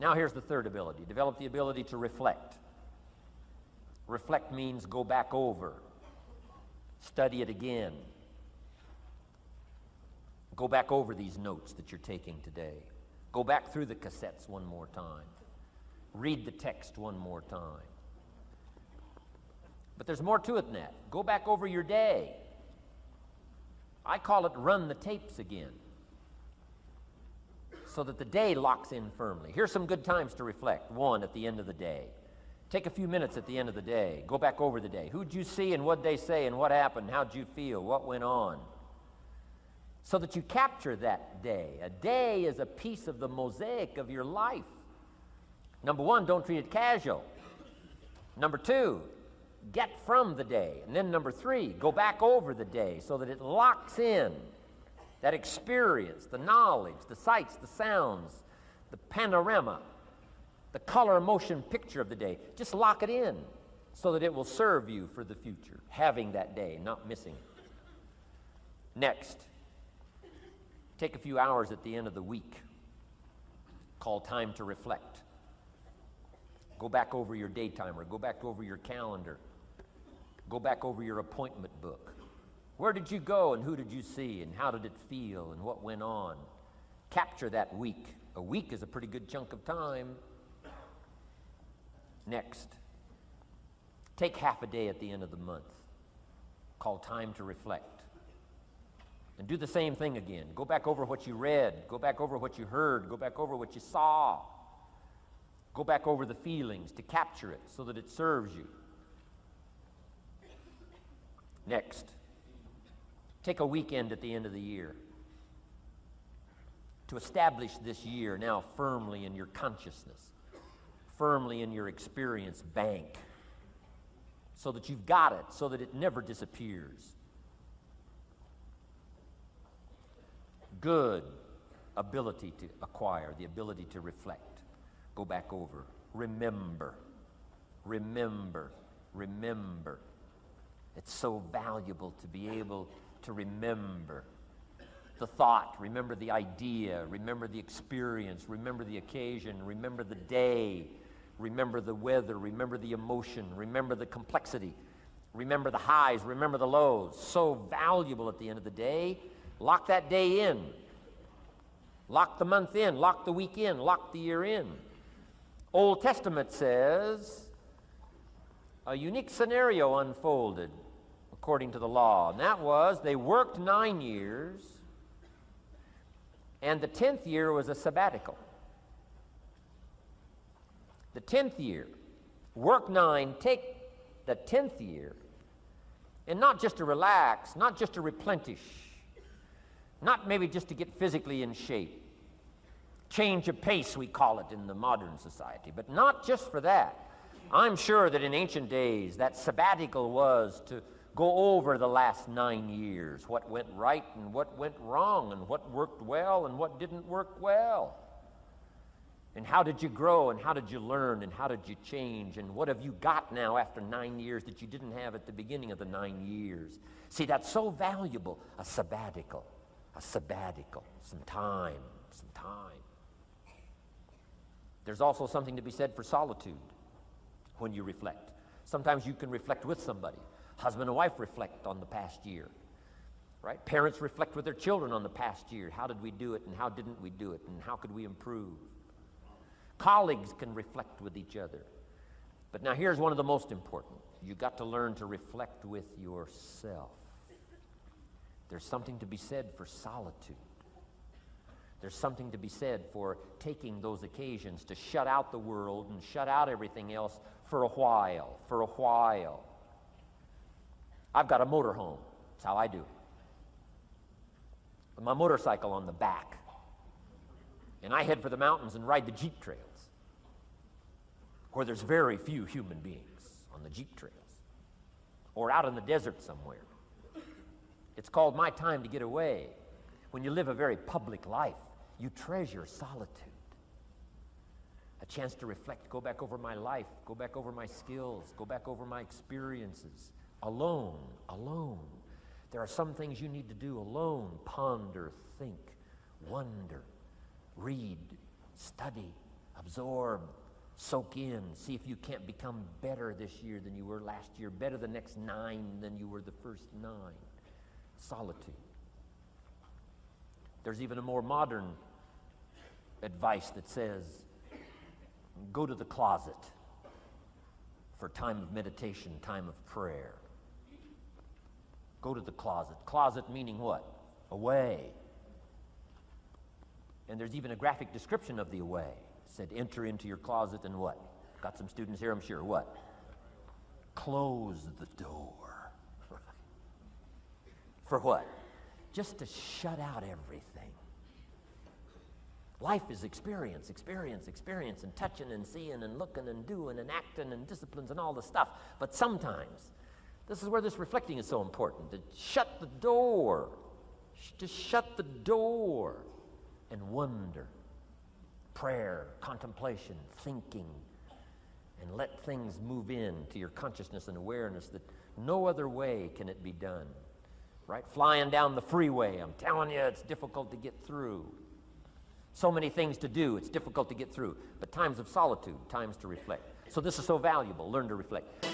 Now here's the third ability. Develop the ability to reflect. Reflect means go back over. Study it again. Go back over these notes that you're taking today. Go back through the cassettes one more time. Read the text one more time. But there's more to it than that. Go back over your day. I call it run the tapes again, so that the day locks in firmly. Here's some good times to reflect. One, at the end of the day. Take a few minutes at the end of the day. Go back over the day. Who'd you see and what'd they say and what happened? How'd you feel? What went on? So that you capture that day. A day is a piece of the mosaic of your life. Number one, don't treat it casual. Number two, get from the day. And then number three, go back over the day so that it locks in that experience, the knowledge, the sights, the sounds, the panorama, the color motion picture of the day. Just lock it in so that it will serve you for the future, having that day, not missing it. Next, take a few hours at the end of the week, called time to reflect. Go back over your day timer, go back over your calendar, go back over your appointment book. Where did you go and who did you see and how did it feel and what went on? Capture that week. A week is a pretty good chunk of time. Next, take half a day at the end of the month, called time to reflect. And do the same thing again. Go back over what you read, go back over what you heard, go back over what you saw. Go back over the feelings to capture it so that it serves you. Next, take a weekend at the end of the year to establish this year now firmly in your consciousness, firmly in your experience bank, so that you've got it, so that it never disappears. Good ability to acquire, the ability to reflect. Go back over. Remember. Remember. Remember. It's so valuable to be able to remember the thought, remember the idea, remember the experience, remember the occasion, remember the day, remember the weather, remember the emotion, remember the complexity, remember the highs, remember the lows. So valuable at the end of the day. Lock that day in. Lock the month in, lock the week in, lock the year in. Old Testament says a unique scenario unfolded according to the law, and that was they worked 9 years, and the 10th year was a sabbatical. The 10th year, work 9, take the 10th year, and not just to relax, not just to replenish, not maybe just to get physically in shape. Change of pace, we call it in the modern society, but not just for that. I'm sure that in ancient days, that sabbatical was to go over the last 9 years, what went right and what went wrong, and what worked well and what didn't work well. And how did you grow, and how did you learn, and how did you change, and what have you got now after 9 years that you didn't have at the beginning of the 9 years? See, that's so valuable, a sabbatical, some time. There's also something to be said for solitude when you reflect. Sometimes you can reflect with somebody. Husband and wife reflect on the past year, right? Parents reflect with their children on the past year. How did we do it, and how didn't we do it, and how could we improve? Colleagues can reflect with each other. But now here's one of the most important. You've got to learn to reflect with yourself. There's something to be said for solitude. There's something to be said for taking those occasions to shut out the world and shut out everything else for a while. I've got a motorhome. That's how I do it. With my motorcycle on the back. And I head for the mountains and ride the Jeep trails, where there's very few human beings on the Jeep trails, or out in the desert somewhere. It's called my time to get away. When you live a very public life, you treasure solitude. A chance to reflect, go back over my life, go back over my skills, go back over my experiences. Alone. There are some things you need to do alone. Ponder, think, wonder, read, study, Absorb, soak in, see if you can't become better this year than you were last year, better the next 9 than you were the first 9. Solitude. There's even a more modern advice that says, go to the closet for time of meditation, time of prayer. Go to the closet. Closet meaning what? Away. And there's even a graphic description of the away. It said, enter into your closet and what? Got some students here, I'm sure. What? Close the door. For what? Just to shut out everything. Life is experience, experience, experience, and touching and seeing and looking and doing and acting and disciplines and all the stuff. But sometimes, this is where this reflecting is so important, to shut the door, to shut the door and wonder, prayer, contemplation, thinking, and let things move in to your consciousness and awareness that no other way can it be done. Right? Flying down the freeway, I'm telling you, it's difficult to get through. So many things to do, it's difficult to get through. But times of solitude, times to reflect. So this is so valuable, learn to reflect.